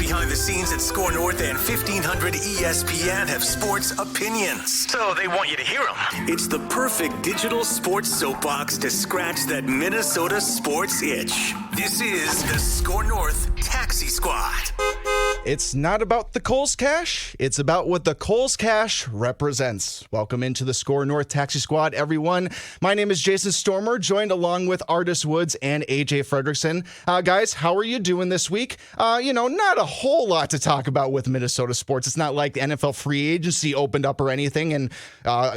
behind the scenes at SKOR North and 1500 ESPN have sports opinions, so they want you to hear them. It's the perfect digital sports soapbox to scratch that Minnesota sports itch. This is the SKOR North Taxi Squad. It's not about the Coles Cash. It's about what the Coles Cash represents. Welcome into the SKOR North Taxi Squad, everyone. My name is Jason Stormer, joined along with Artis Woods and AJ Fredrickson. Guys, how are you doing this week? Not a whole lot to talk about with Minnesota sports. It's not like the NFL free agency opened up or anything, and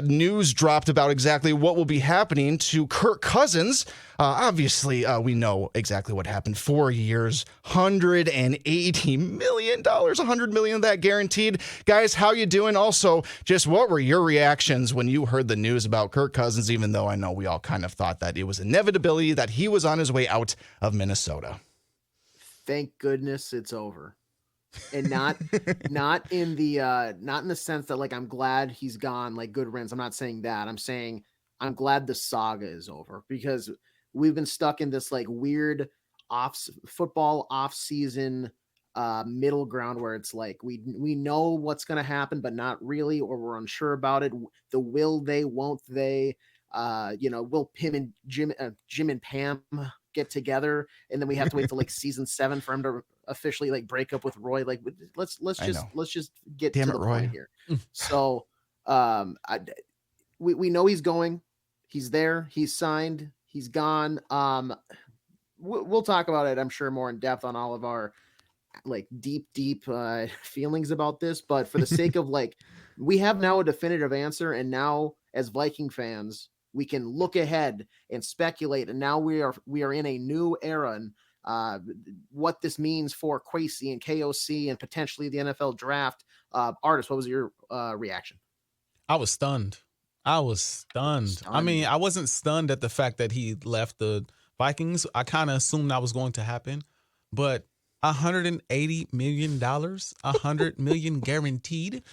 news dropped about exactly what will be happening to Kirk Cousins. Obviously, we know exactly what happened. 4 years, $180 million, $100 million of that guaranteed. Guys, how you doing? Also, just what were your reactions when you heard the news about Kirk Cousins, even though I know we all kind of thought that it was inevitability that he was on his way out of Minnesota? Thank goodness it's over. And not in the sense that, like, I'm glad he's gone, like, good riddance. I'm not saying that. I'm saying I'm glad the saga is over, because we've been stuck in this like weird football off season middle ground where it's like we know what's going to happen, but not really, or we're unsure about it. The will they, won't they? Will him and Jim and Pam get together, and then we have to wait till like season 7 for him to officially like break up with Roy. Like, let's just get to the point here. So we know he's going. He's there. He's signed. He's gone. We'll talk about it, I'm sure, more in depth on all of our like deep feelings about this. But for the sake of like, we have now a definitive answer, and now as Viking fans, we can look ahead and speculate. And now we are in a new era, and what this means for Kwesi and KOC and potentially the NFL draft. Artis, what was your reaction? I was stunned. I mean, I wasn't stunned at the fact that he left the Vikings. I kind of assumed that was going to happen, but $180 million, $100 million guaranteed.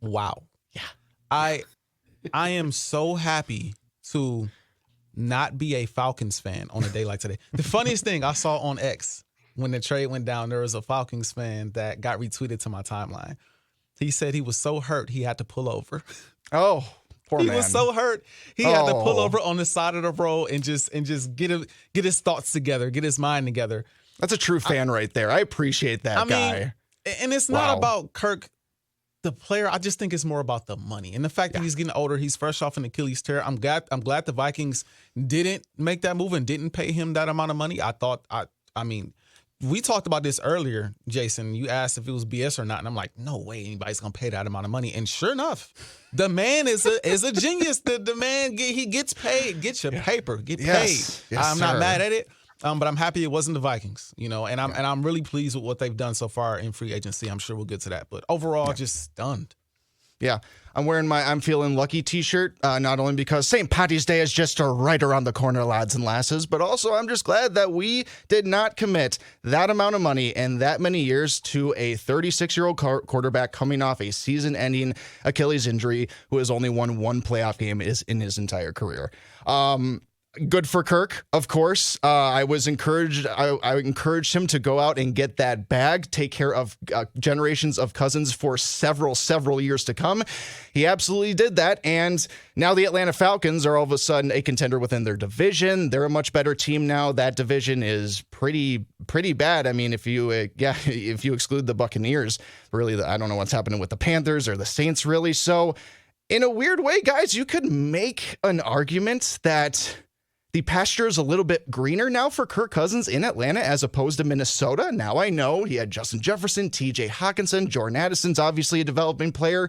Wow. Yeah. I am so happy to not be a Falcons fan on a day like today. The funniest thing I saw on X when the trade went down, there was a Falcons fan that got retweeted to my timeline. He said he was so hurt he had to pull over. Oh, poor man. He was so hurt he had to pull over on the side of the road and just get his thoughts together, get his mind together. That's a true fan right there. I appreciate that guy. And it's not about Kirk, the player. I just think it's more about the money and the fact that he's getting older. He's fresh off an Achilles tear. I'm glad the Vikings didn't make that move and didn't pay him that amount of money. I mean, we talked about this earlier, Jason. You asked if it was BS or not, and I'm like, no way anybody's gonna pay that amount of money. And sure enough, the man is a genius. The man he gets paid. Get your paper. Get paid. Yes, I'm not mad at it, but I'm happy it wasn't the Vikings. And I'm really pleased with what they've done so far in free agency. I'm sure we'll get to that, but overall, just stunned. Yeah, I'm wearing my I'm Feeling Lucky t-shirt, not only because St. Patty's Day is just right around the corner, lads and lasses, but also I'm just glad that we did not commit that amount of money and that many years to a 36-year-old quarterback coming off a season-ending Achilles injury who has only won one playoff game in his entire career. Good for Kirk, of course. I was encouraged. I encouraged him to go out and get that bag, take care of generations of Cousins for several years to come. He absolutely did that. And now the Atlanta Falcons are all of a sudden a contender within their division. They're a much better team now. That division is pretty bad. I mean, if you exclude the Buccaneers, really, I don't know what's happening with the Panthers or the Saints, really. So in a weird way, guys, you could make an argument that the pasture is a little bit greener now for Kirk Cousins in Atlanta as opposed to Minnesota. Now I know he had Justin Jefferson, TJ Hawkinson, Jordan Addison's obviously a developing player.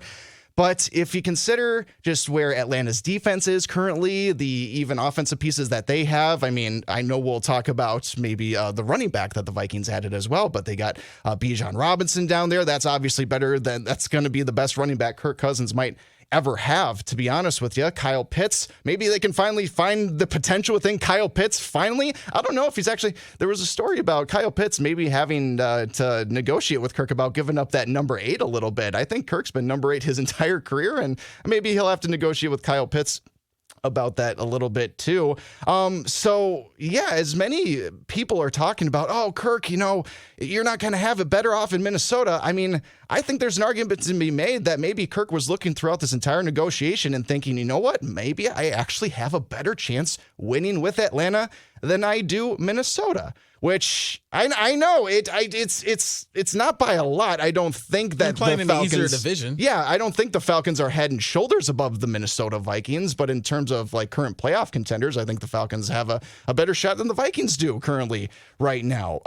But if you consider just where Atlanta's defense is currently, the even offensive pieces that they have, I mean, I know we'll talk about maybe the running back that the Vikings added as well, but they got Bijan Robinson down there. That's obviously that's going to be the best running back Kirk Cousins might ever have, to be honest with you. Kyle Pitts, maybe they can finally find the potential within Kyle Pitts. Finally, I don't know if he's actually, there was a story about Kyle Pitts maybe having to negotiate with Kirk about giving up that number 8 a little bit. I think Kirk's been number 8 his entire career, and maybe he'll have to negotiate with Kyle Pitts about that a little bit too. So yeah, as many people are talking about, oh, Kirk, you're not going to have it better off in Minnesota. I mean, I think there's an argument to be made that maybe Kirk was looking throughout this entire negotiation and thinking, you know what, maybe I actually have a better chance winning with Atlanta than I do Minnesota. Which I know it's not by a lot. I don't think that playing the in Falcons, the easier division. Yeah, I don't think the Falcons are head and shoulders above the Minnesota Vikings. But in terms of like current playoff contenders, I think the Falcons have a better shot than the Vikings do currently right now.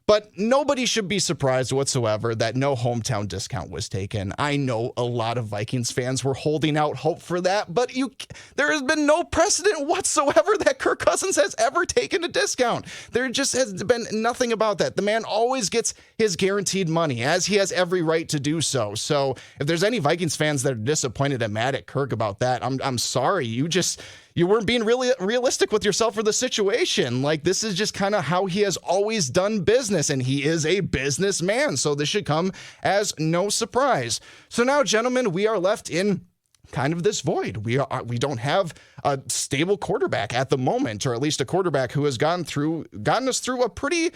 But nobody should be surprised whatsoever that no hometown discount was taken. I know a lot of Vikings fans were holding out hope for that, but there has been no precedent whatsoever that Kirk Cousins has ever taken a discount. There just has been nothing about that. The man always gets his guaranteed money, as he has every right to do so. So if there's any Vikings fans that are disappointed and mad at Kirk about that, I'm sorry. You weren't being really realistic with yourself for the situation. Like, this is just kind of how he has always done business, and he is a businessman. So this should come as no surprise. So now, gentlemen, we are left in kind of this void. We don't have a stable quarterback at the moment, or at least a quarterback who has gotten us through a pretty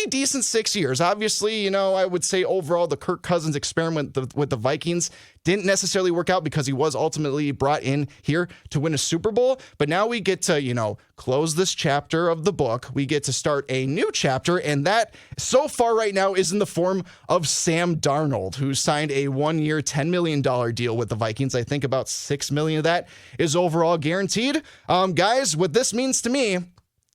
decent 6 years. Obviously, I would say overall the Kirk Cousins experiment with the Vikings didn't necessarily work out because he was ultimately brought in here to win a Super Bowl. But now we get to, close this chapter of the book. We get to start a new chapter. And that so far right now is in the form of Sam Darnold, who signed a 1-year, $10 million deal with the Vikings. I think about $6 million of that is overall guaranteed. Guys, what this means to me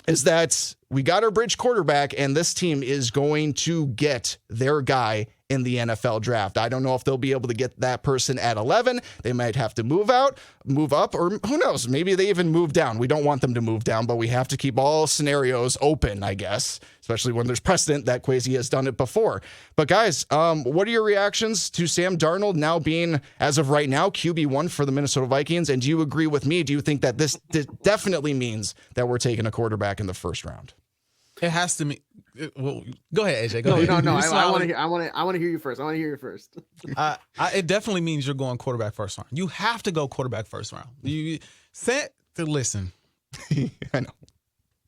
is that we got our bridge quarterback, and this team is going to get their guy in the NFL draft. I don't know if they'll be able to get that person at 11. They might have to move up, or who knows? Maybe they even move down. We don't want them to move down, but we have to keep all scenarios open, I guess, especially when there's precedent that Kwesi has done it before. But guys, what are your reactions to Sam Darnold now being, as of right now, QB1 for the Minnesota Vikings? And do you agree with me? Do you think that this definitely means that we're taking a quarterback in the first round? It has to mean. Well, go ahead, AJ. Go ahead. No. I want to hear you first. It definitely means you're going quarterback first round. You have to go quarterback first round. You set to listen. I know.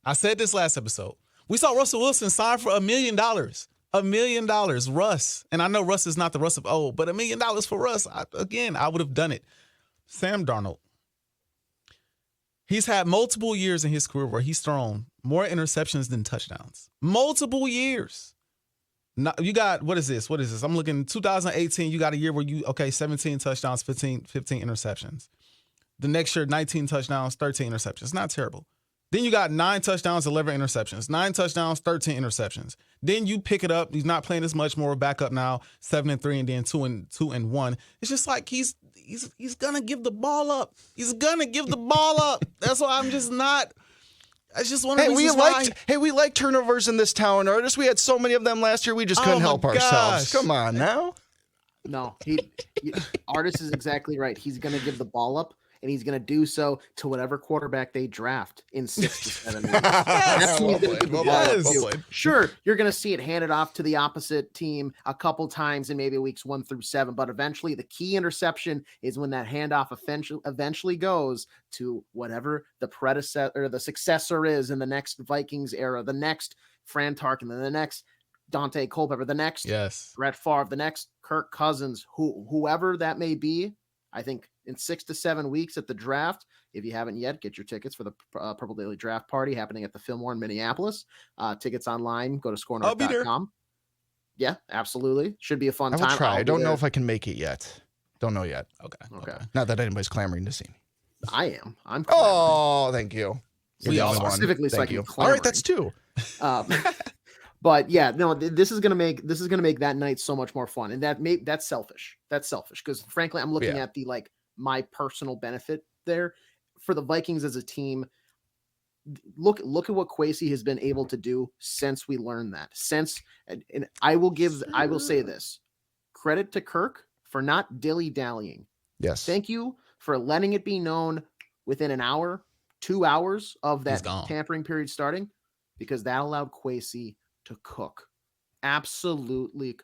I said this last episode. We saw Russell Wilson sign for $1 million. $1 million, Russ. And I know Russ is not the Russ of old, but $1 million for Russ. I would have done it. Sam Darnold. He's had multiple years in his career where he's thrown more interceptions than touchdowns. Multiple years. Now, you got, what is this? I'm looking 2018, you got a year where 17 touchdowns, 15 interceptions. The next year, 19 touchdowns, 13 interceptions. Not terrible. Then you got 9 touchdowns, 11 interceptions. 9 touchdowns, 13 interceptions. Then you pick it up. He's not playing as much, more back up now, 7-3, and then 2-1. It's just like he's gonna give the ball up. He's gonna give the ball up. That's why I'm just not. That's just one of the reasons why. We like turnovers in this town, Artis. We had so many of them last year. We just couldn't help ourselves. Come on now. No, Artis is exactly right. He's gonna give the ball up, and he's going to do so to whatever quarterback they draft in 6 to 7 weeks. That's who he's going to give the ball up to. Sure, you're going to see it handed off to the opposite team a couple times in maybe weeks 1 through 7, but eventually the key interception is when that handoff eventually goes to whatever the predecessor or the successor is in the next Vikings era, the next Fran Tarkin, the next Dante Culpepper, the next Brett Favre, the next Kirk Cousins, whoever that may be. I think in 6 to 7 weeks at the draft, if you haven't yet, get your tickets for the Purple Daily Draft Party happening at the Fillmore in Minneapolis. Tickets online, go to SKORNorth.com. Yeah, absolutely. Should be a fun time. I will try. I don't know if I can make it yet. Don't know yet. Okay. Not that anybody's clamoring to see me. I am. I'm clamoring. Oh, thank you. We all specifically so I can all right, that's 2. But yeah, no, this is gonna make that night so much more fun, and that's selfish. That's selfish because frankly, I'm looking at the my personal benefit there for the Vikings as a team. Look at what Kwesi has been able to do since we learned that. And I will say this: credit to Kirk for not dilly-dallying. Yes, thank you for letting it be known within an hour, 2 hours of that tampering period starting, because that allowed Kwesi to cook. Absolutely.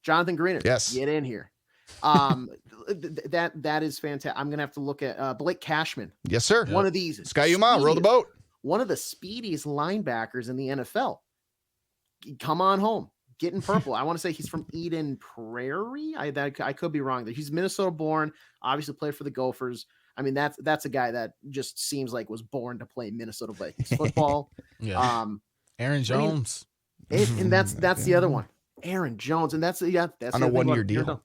Jonathan Greenard. Yes. Get in here. That is fantastic. I'm gonna have to look at Blake Cashman. Yes, sir. One of these. Skyuma, row the boat. One of the speediest linebackers in the NFL. Come on home. Get in purple. I want to say he's from Eden Prairie. I could be wrong. He's Minnesota born. Obviously played for the Gophers. I mean, that's a guy that just seems like was born to play Minnesota Vikings football. Yeah. Aaron Jones. And that's the other one. Aaron Jones. And that's on a 1-year deal.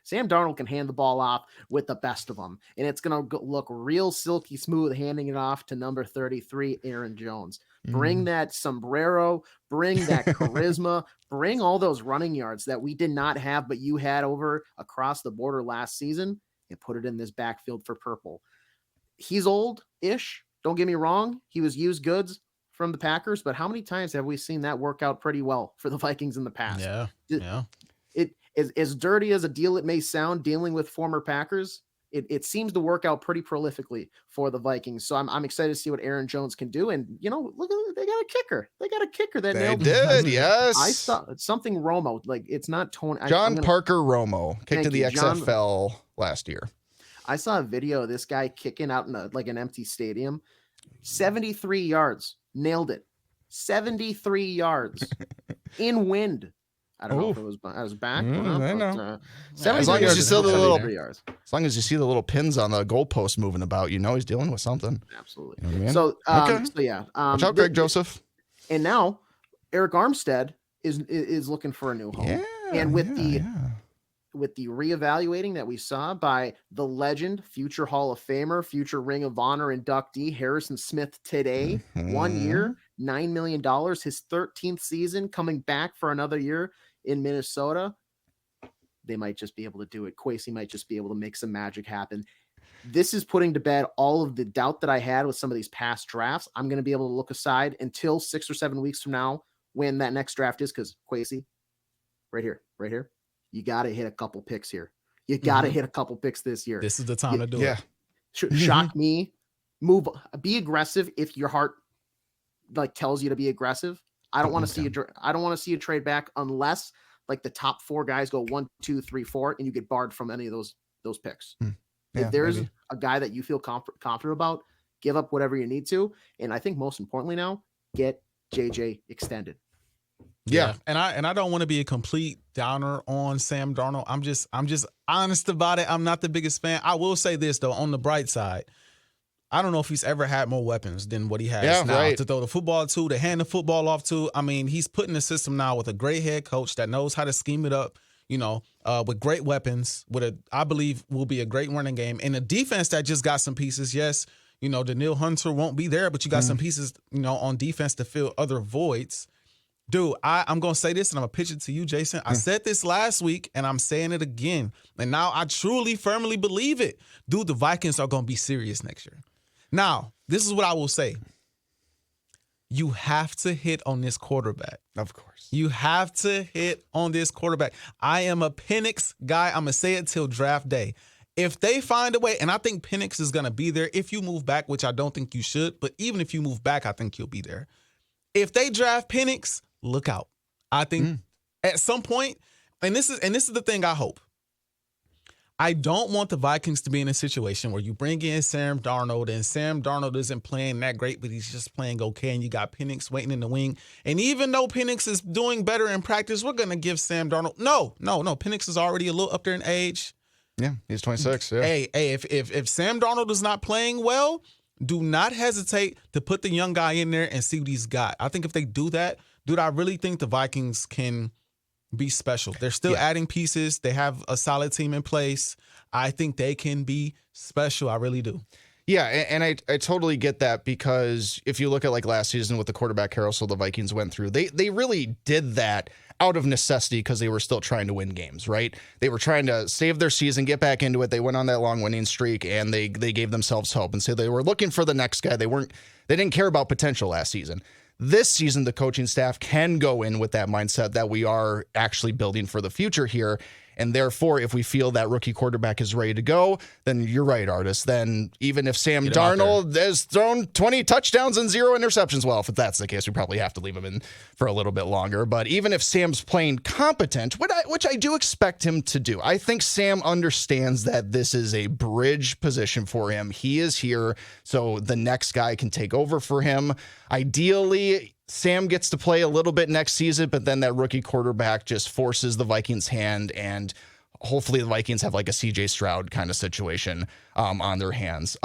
Sam Darnold can hand the ball off with the best of them, and it's going to look real silky smooth handing it off to number 33, Aaron Jones. Bring that sombrero, bring that charisma, bring all those running yards that we did not have, but you had over across the border last season, and put it in this backfield for purple. He's old-ish. Don't get me wrong. He was used goods from the Packers, but how many times have we seen that work out pretty well for the Vikings in the past? Yeah. As dirty as a deal it may sound, dealing with former Packers, it seems to work out pretty prolifically for the Vikings. So I'm excited to see what Aaron Jones can do. And, look at they got a kicker. They got a kicker that they nailed did, yes. I saw something Romo, like it's not Tony. John Parker Romo kicked to the XFL last year. I saw a video of this guy kicking out in an empty stadium. 73 yards. Nailed it. 73 yards in wind. I don't know if it was back. I know. As long as you see the little pins on the goalpost moving about, he's dealing with something. Absolutely. You know what I mean? So yeah. Watch out, Greg Joseph. And now Eric Armstead is looking for a new home. Yeah, and with the reevaluating that we saw by the legend, future Hall of Famer, future Ring of Honor inductee Harrison Smith today, 1 year, $9 million, his 13th season, coming back for another year in Minnesota, they might just be able to do it. Kwesi might just be able to make some magic happen. This is putting to bed all of the doubt that I had with some of these past drafts. I'm going to be able to look aside until 6 or 7 weeks from now when that next draft is, because Kwesi, right here, you got to hit a couple picks here. You got to hit a couple picks this year. This is the time to do it. Shock me. Move. Be aggressive if your heart tells you to be aggressive. I don't want to see you. I don't want to see you trade back unless the top 4 guys go 1, 2, 3, 4, and you get barred from any of those picks. If there's a guy that you feel confident about, give up whatever you need to. And I think most importantly now, get JJ extended. Yeah. And I don't want to be a complete downer on Sam Darnold. I'm just honest about it. I'm not the biggest fan. I will say this though, on the bright side, I don't know if he's ever had more weapons than what he has now to throw the football to, to hand the football off to. I mean, he's put in a system now with a great head coach that knows how to scheme it up, with great weapons, I believe will be a great running game, and a defense that just got some pieces. Yes, Danielle Hunter won't be there, but you got some pieces, on defense to fill other voids. Dude, I'm going to say this, and I'm going to pitch it to you, Jason. I said this last week, and I'm saying it again. And now I truly, firmly believe it. Dude, the Vikings are going to be serious next year. Now, this is what I will say. You have to hit on this quarterback. Of course. You have to hit on this quarterback. I am a Penix guy. I'm going to say it till draft day. If they find a way, and I think Penix is going to be there if you move back, which I don't think you should, but even if you move back, I think he'll be there. If they draft Penix, look out. I think at some point, and this is the thing I hope. I don't want the Vikings to be in a situation where you bring in Sam Darnold and Sam Darnold isn't playing that great, but he's just playing okay, and you got Penix waiting in the wing. And even though Penix is doing better in practice, we're going to give Sam Darnold. No. Penix is already a little up there in age. Yeah, he's 26. Yeah. Hey, if Sam Darnold is not playing well, do not hesitate to put the young guy in there and see what he's got. I think if they do that, dude, I really think the Vikings can be special. They're still adding pieces. They have a solid team in place. I think they can be special. I really do. Yeah, and I totally get that, because if you look at last season with the quarterback carousel the Vikings went through, they really did that out of necessity because they were still trying to win games, right? They were trying to save their season, get back into it. They went on that long winning streak, and they gave themselves hope. And so they were looking for the next guy. They didn't care about potential last season. This season, the coaching staff can go in with that mindset that we are actually building for the future here. And therefore, if we feel that rookie quarterback is ready to go, then you're right, Artis. Then even if Sam Darnold has thrown 20 touchdowns and 0 interceptions, well, if that's the case, we probably have to leave him in for a little bit longer. But even if Sam's playing competent, which I do expect him to do, I think Sam understands that this is a bridge position for him. He is here, so the next guy can take over for him. Ideally, Sam gets to play a little bit next season, but then that rookie quarterback just forces the Vikings' hand, and hopefully the Vikings have like a CJ Stroud kind of situation on their hands.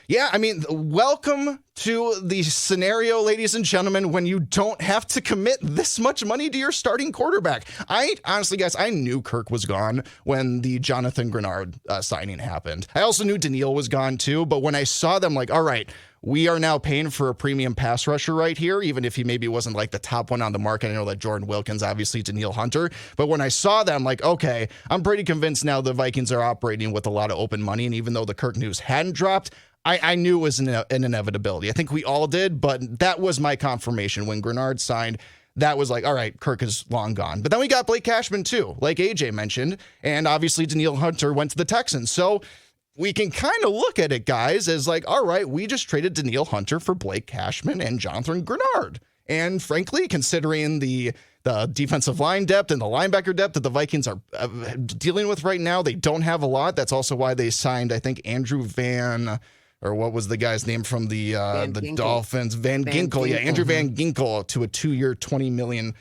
Yeah, I mean, welcome to the scenario, ladies and gentlemen, when you don't have to commit this much money to your starting quarterback. I honestly, guys, I knew Kirk was gone when the Jonathan Grenard signing happened. I also knew Danielle was gone too, but when I saw them, like, all right, we are now paying for a premium pass rusher right here, even if he maybe wasn't like the top one on the market. I know that Jordan Wilkins, obviously Danielle Hunter, but when I saw that, I'm like, okay, I'm pretty convinced now the Vikings are operating with a lot of open money. And even though the Kirk news hadn't dropped, I knew it was an inevitability. I think we all did, but that was my confirmation when Grenard signed. That was like, all right, Kirk is long gone. But then we got Blake Cashman too, like AJ mentioned, and obviously Danielle Hunter went to the Texans. So we can kind of look at it, guys, as like, all right, we just traded Danielle Hunter for Blake Cashman and Jonathan Grenard. And frankly, considering the defensive line depth and the linebacker depth that the Vikings are dealing with right now, they don't have a lot. That's also why they signed, I think, Andrew Van, or what was the guy's name from the Dolphins? Van Ginkel. Yeah, Andrew Van Ginkel to a 2-year, $20 million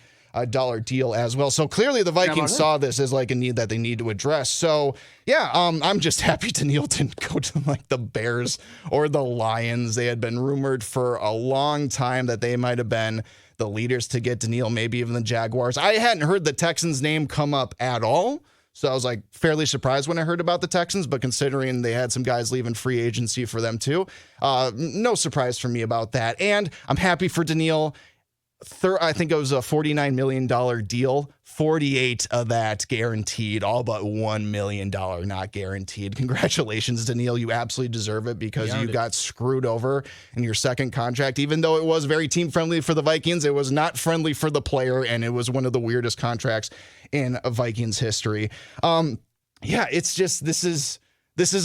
deal as well. So clearly the Vikings saw this as like a need that they need to address. So yeah, I'm just happy Danielle didn't go to like the Bears or the Lions. They had been rumored for a long time that they might have been the leaders to get Danielle, maybe even the Jaguars. I hadn't heard the Texans name come up at all. So I was like fairly surprised when I heard about the Texans, but considering they had some guys leaving free agency for them too, no surprise for me about that. And I'm happy for Danielle. I think it was a $49 million deal, 48 of that guaranteed, all but $1 million not guaranteed. Congratulations, Danielle. You absolutely deserve it because you got screwed over in your second contract. Even though it was very team friendly for the Vikings, it was not friendly for the player, and it was one of the weirdest contracts in Vikings history. Yeah, it's just, this is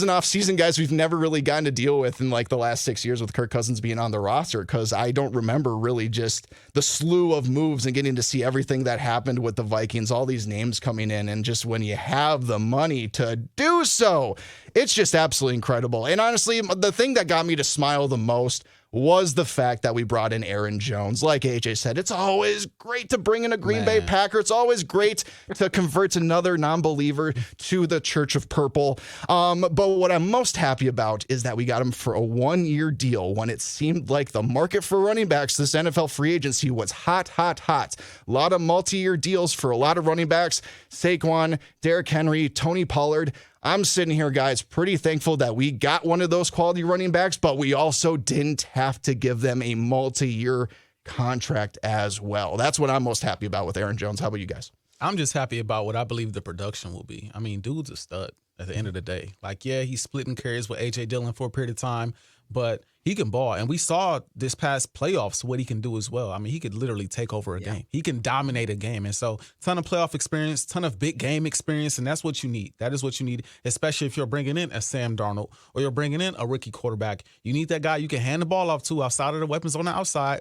an offseason, guys, we've never really gotten to deal with in like the last 6 years with Kirk Cousins being on the roster, because I don't remember really just the slew of moves and getting to see everything that happened with the Vikings, all these names coming in, and just when you have the money to do so, it's just absolutely incredible. And honestly, the thing that got me to smile the most was the fact that we brought in Aaron Jones. Like AJ said, it's always great to bring in a Green Bay Packer. It's always great to convert another non-believer to the Church of Purple. But what I'm most happy about is that we got him for a 1-year deal when it seemed like the market for running backs, this NFL free agency, was hot. A lot of multi-year deals for a lot of running backs. Saquon, Derrick Henry, Tony Pollard. I'm sitting here, guys, pretty thankful that we got one of those quality running backs, but we also didn't have to give them a multi-year contract as well. That's what I'm most happy about with Aaron Jones. How about you guys? I'm just happy about what I believe the production will be. I mean, dude's a stud at the end of the day. Like, yeah, he's splitting carries with A.J. Dillon for a period of time, but he can ball. And we saw this past playoffs what he can do as well. I mean, he could literally take over a game. He can dominate a game. And so ton of playoff experience, ton of big game experience, and that's what you need. That is what you need, especially if you're bringing in a Sam Darnold or you're bringing in a rookie quarterback. You need that guy you can hand the ball off to outside of the weapons on the outside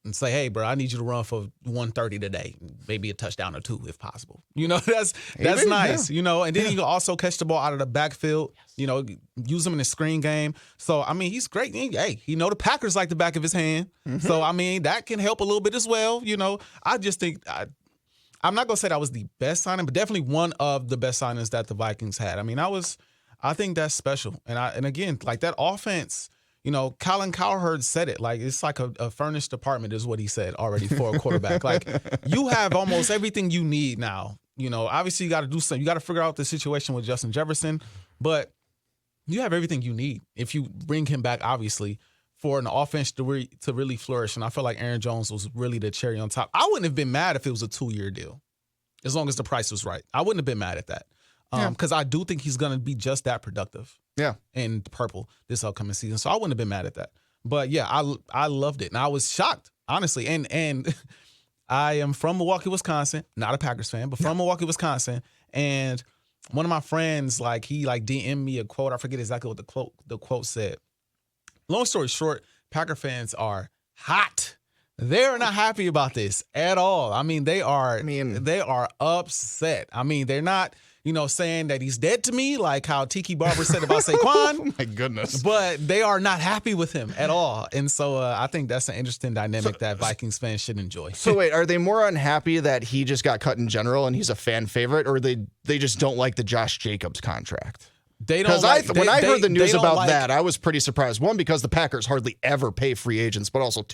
and say, hey, bro, I need you to run for 130 today, maybe a touchdown or 2 if possible. You know, that's nice, you know, and then he can also catch the ball out of the backfield, you know, use him in the screen game. So, I mean, he's great. Hey, he know the Packers like the back of his hand. So, I mean, that can help a little bit as well. You know, I just think I'm not going to say that was the best signing, but definitely one of the best signings that the Vikings had. I mean, I think that's special. And again, like that offense, you know, Colin Cowherd said it. Like, it's like a furnished apartment is what he said already for a quarterback. Like, you have almost everything you need now. You know, obviously you got to do something. You got to figure out the situation with Justin Jefferson. But you have everything you need if you bring him back, obviously, for an offense to really flourish. And I feel like Aaron Jones was really the cherry on top. I wouldn't have been mad if it was a 2-year deal, as long as the price was right. I wouldn't have been mad at that. Because I do think he's going to be just that productive. Yeah. In purple this upcoming season. So I wouldn't have been mad at that. But yeah, I loved it. And I was shocked, honestly. And I am from Milwaukee, Wisconsin. Not a Packers fan, but from Milwaukee, Wisconsin. And one of my friends, like, he like DM'd me a quote. I forget exactly what the quote said. Long story short, Packer fans are hot. They're not happy about this at all. I mean, they are upset. I mean, they're not, saying that he's dead to me, like how Tiki Barber said about Saquon. Oh my goodness. But they are not happy with him at all. And so I think that's an interesting dynamic that Vikings fans should enjoy. So wait, are they more unhappy that he just got cut in general and he's a fan favorite, or they just don't like the Josh Jacobs contract? They don't when I heard the news about that, I was pretty surprised. One, because the Packers hardly ever pay free agents, but also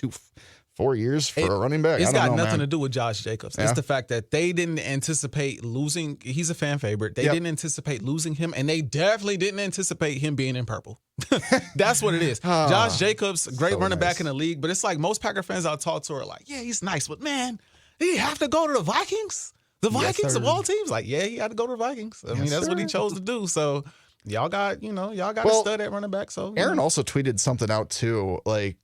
4 years for a running back. It's got nothing to do with Josh Jacobs. Yeah. It's the fact that they didn't anticipate losing. He's a fan favorite. They didn't anticipate losing him, and they definitely didn't anticipate him being in purple. That's what it is. Josh Jacobs, great running back in the league, but it's like most Packer fans I talk to are like, yeah, he's nice, but man, did he have to go to the Vikings? The Vikings of all teams? Like, yeah, he had to go to the Vikings. I mean, that's what he chose to do. So y'all got a stud at running back. So Aaron also tweeted something out too. Like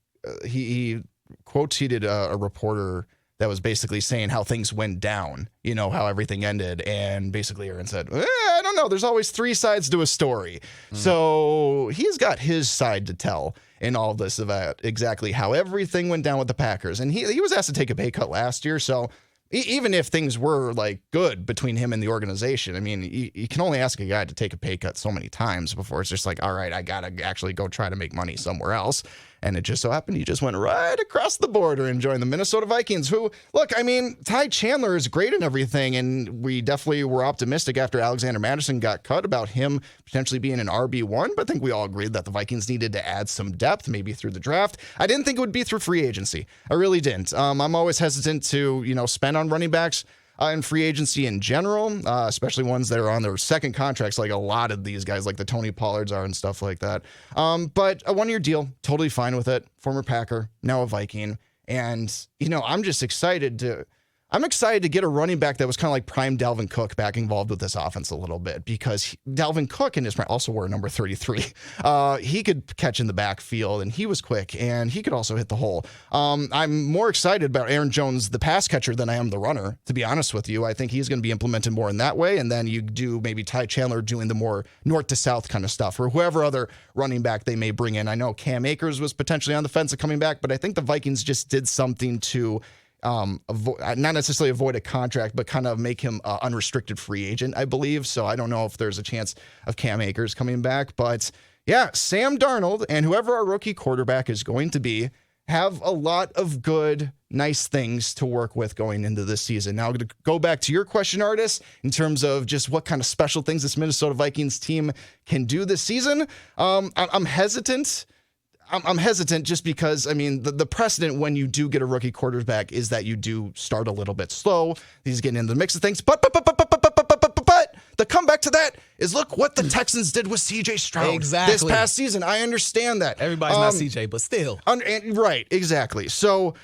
he quote tweeted a reporter that was basically saying how things went down, how everything ended. And basically Aaron said, I don't know. There's always three sides to a story. So he's got his side to tell in all this about exactly how everything went down with the Packers. And he was asked to take a pay cut last year. So even if things were like good between him and the organization, I mean, you can only ask a guy to take a pay cut so many times before it's just like, all right, I got to actually go try to make money somewhere else. And it just so happened he just went right across the border and joined the Minnesota Vikings, who, look, I mean, Ty Chandler is great and everything, and we definitely were optimistic after Alexander Mattison got cut about him potentially being an RB1, but I think we all agreed that the Vikings needed to add some depth, maybe through the draft. I didn't think it would be through free agency. I really didn't. I'm always hesitant to, spend on running backs in free agency in general, especially ones that are on their second contracts, like a lot of these guys, like the Tony Pollards are and stuff like that. But a one-year deal, totally fine with it. Former Packer, now a Viking. And, I'm just excited to get a running back that was kind of like prime Dalvin Cook back involved with this offense a little bit, because Dalvin Cook in his prime also wore number 33. He could catch in the backfield, and he was quick, and he could also hit the hole. I'm more excited about Aaron Jones, the pass catcher, than I am the runner, to be honest with you. I think he's going to be implemented more in that way, and then you do maybe Ty Chandler doing the more north to south kind of stuff, or whoever other running back they may bring in. I know Cam Akers was potentially on the fence of coming back, but I think the Vikings just did something to not necessarily avoid a contract, but kind of make him unrestricted free agent, I believe. So I don't know if there's a chance of Cam Akers coming back, but yeah, Sam Darnold and whoever our rookie quarterback is going to be have a lot of good, nice things to work with going into this season. Now, to go back to your question, Artis, in terms of just what kind of special things this Minnesota Vikings team can do this season, I'm hesitant. I'm hesitant just because, I mean, the precedent when you do get a rookie quarterback is that you do start a little bit slow. He's getting into the mix of things. But the comeback to that is, look what the Texans did with C.J. Stroud this past season. I understand that. Everybody's not C.J., but still. Right, exactly. So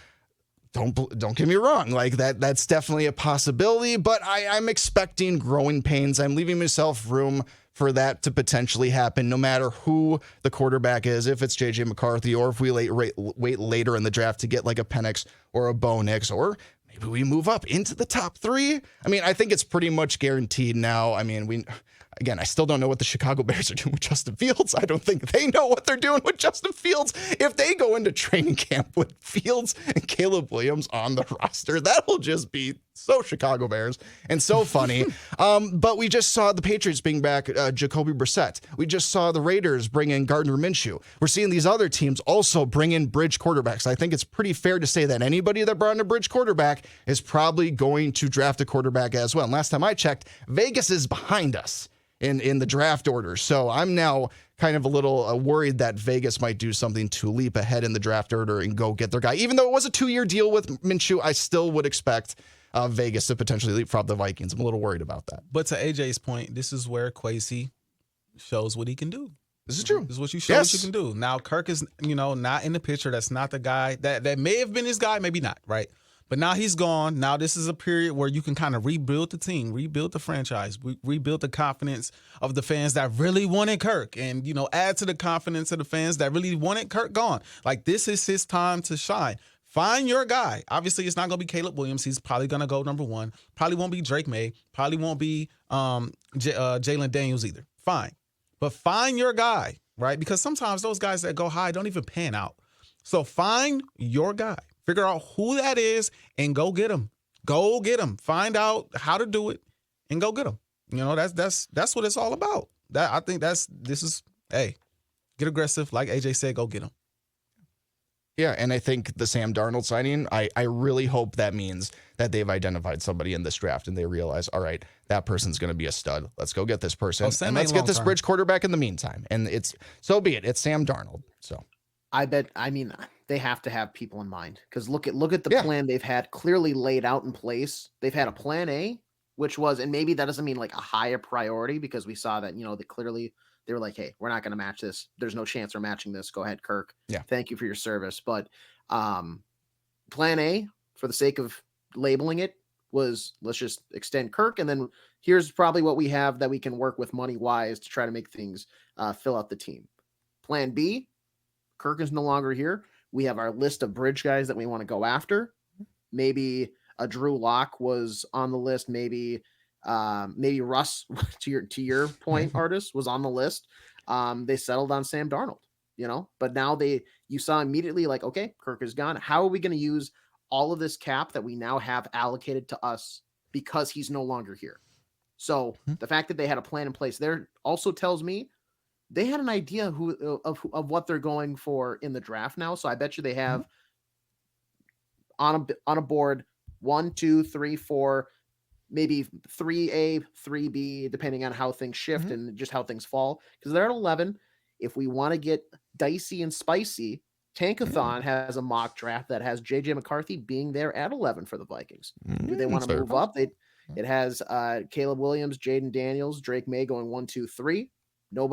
don't get me wrong. Like that's definitely a possibility, but I'm expecting growing pains. I'm leaving myself room for that to potentially happen, no matter who the quarterback is, if it's J.J. McCarthy, or if we wait later in the draft to get like a Penix or a Bo Nix, or maybe we move up into the top three. I mean, I think it's pretty much guaranteed now. I mean, Again, I still don't know what the Chicago Bears are doing with Justin Fields. I don't think they know what they're doing with Justin Fields. If they go into training camp with Fields and Caleb Williams on the roster, that will just be so Chicago Bears and so funny. But we just saw the Patriots bring back Jacoby Brissett. We just saw the Raiders bring in Gardner Minshew. We're seeing these other teams also bring in bridge quarterbacks. I think it's pretty fair to say that anybody that brought in a bridge quarterback is probably going to draft a quarterback as well. And last time I checked, Vegas is behind us in the draft order. So I'm now kind of a little worried that Vegas might do something to leap ahead in the draft order and go get their guy. Even though it was a 2-year deal with Minshew, I still would expect Vegas to potentially leapfrog the Vikings. I'm a little worried about that. But to AJ's point, this is where Kwesi shows what he can do. This is true. This is what you show what you can do. Now, Kirk is, not in the picture. That's not the guy. That may have been his guy, maybe not, right? But now he's gone. Now this is a period where you can kind of rebuild the team, rebuild the franchise, rebuild the confidence of the fans that really wanted Kirk, and, add to the confidence of the fans that really wanted Kirk gone. Like, this is his time to shine. Find your guy. Obviously, it's not going to be Caleb Williams. He's probably going to go number 1. Probably won't be Drake May. Probably won't be Jalen Daniels either. Fine. But find your guy, right? Because sometimes those guys that go high don't even pan out. So find your guy. Figure out who that is and go get him. Go get him. Find out how to do it and go get him. You know, that's what it's all about. I think hey, get aggressive. Like AJ said, go get him. Yeah, and I think the Sam Darnold signing, I really hope that means that they've identified somebody in this draft and they realize, all right, that person's going to be a stud. Let's go get this person. And let's get this bridge quarterback in the meantime. And so be it. It's Sam Darnold. So they have to have people in mind because look at the plan they've had clearly laid out in place. They've had a plan A, which was, and maybe that doesn't mean like a higher priority because we saw that, they were like, hey, we're not going to match this. There's no chance we're matching this. Go ahead, Kirk. Yeah. Thank you for your service. But plan A, for the sake of labeling it, was let's just extend Kirk. And then here's probably what we have that we can work with money-wise to try to make things fill out the team. Plan B, Kirk is no longer here. We have our list of bridge guys that we want to go after. Maybe a Drew Lock was on the list. Maybe Russ, to your point, Artis, was on the list. They settled on Sam Darnold, but now you saw immediately like, okay, Kirk is gone. How are we going to use all of this cap that we now have allocated to us because he's no longer here? So the fact that they had a plan in place there also tells me they had an idea of what they're going for in the draft now. So I bet you they have on a board 1, 2, 3, 4, maybe 3A, 3B, depending on how things shift and just how things fall. Because they're at 11. If we want to get dicey and spicy, Tankathon has a mock draft that has JJ McCarthy being there at 11 for the Vikings. Do they want to move up? It has Caleb Williams, Jaden Daniels, Drake May going 1, 2, 3. No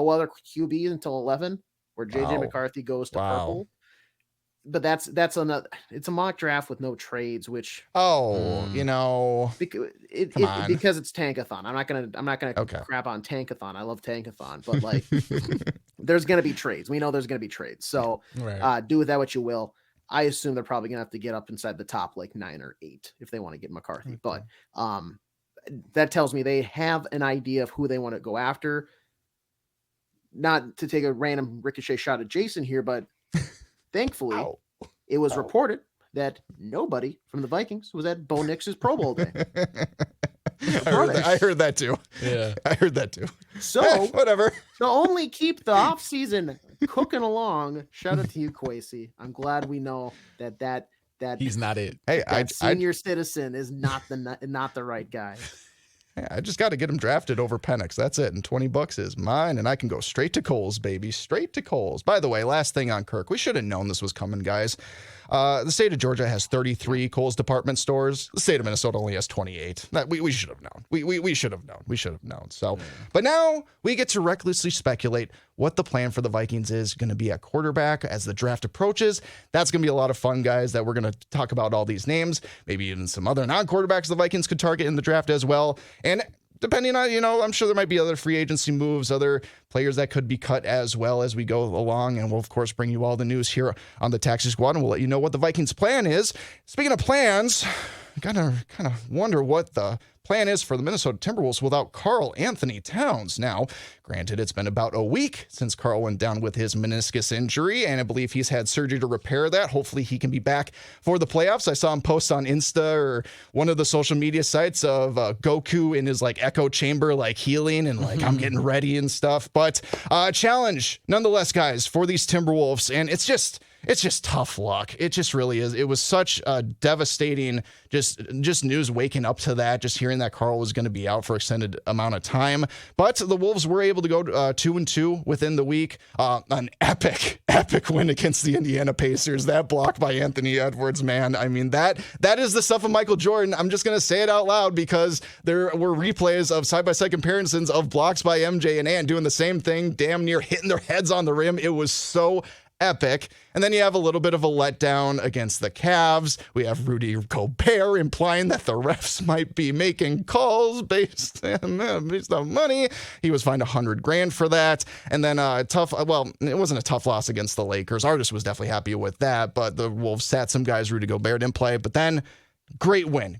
other QB until 11, where JJ McCarthy goes to purple. But that's another. It's a mock draft with no trades, which because it's Tankathon. I'm not gonna crap on Tankathon. I love Tankathon, but like there's gonna be trades. We know there's gonna be trades. So do with that what you will. I assume they're probably gonna have to get up inside the top like 9 or 8 if they want to get McCarthy. But that tells me they have an idea of who they want to go after. Not to take a random ricochet shot at Jason here, but thankfully, it was reported that nobody from the Vikings was at Bo Nix's Pro Bowl day. I heard that too. Yeah, I heard that too. So whatever. To only keep the offseason cooking along. Shout out to you, Kwesi. I'm glad we know that he's not it. Hey, senior citizen is not the right guy. I just got to get him drafted over Penix. That's it. And $20 is mine. And I can go straight to Kohl's, baby. Straight to Kohl's. By the way, last thing on Kirk. We should have known this was coming, guys. The state of Georgia has 33 Kohl's department stores. The state of Minnesota only has 28. We should have known. We should have known. We should have known. So, but now we get to recklessly speculate what the plan for the Vikings is going to be at quarterback as the draft approaches. That's going to be a lot of fun, guys, that we're going to talk about all these names, maybe even some other non-quarterbacks the Vikings could target in the draft as well. And depending on, I'm sure there might be other free agency moves, other players that could be cut as well as we go along. And we'll, of course, bring you all the news here on the Taxi Squad, and we'll let you know what the Vikings plan is. Speaking of plans, I gotta kind of wonder what the plan is for the Minnesota Timberwolves without Karl-Anthony Towns. Now, granted, it's been about a week since Karl went down with his meniscus injury, and I believe he's had surgery to repair that. Hopefully he can be back for the playoffs. I saw him post on Insta or one of the social media sites of Goku in his echo chamber, healing and I'm getting ready and stuff. But challenge nonetheless, guys, for these Timberwolves. And it's just tough luck. It just really is. It was such a devastating just news waking up to that, just hearing that Karl was going to be out for extended amount of time. But the Wolves were able to go 2-2 within the week. An epic win against the Indiana Pacers. That block by Anthony Edwards, man. I mean, that is the stuff of Michael Jordan. I'm just going to say it out loud because there were replays of side-by-side comparisons of blocks by MJ and Ant doing the same thing, damn near hitting their heads on the rim. It was so epic. And then you have a little bit of a letdown against the Cavs. We have Rudy Gobert implying that the refs might be making calls based on money. He was fined $100,000 for that. And then it wasn't a tough loss against the Lakers. Artis was definitely happy with that, but the Wolves sat some guys. Rudy Gobert didn't play. But then great win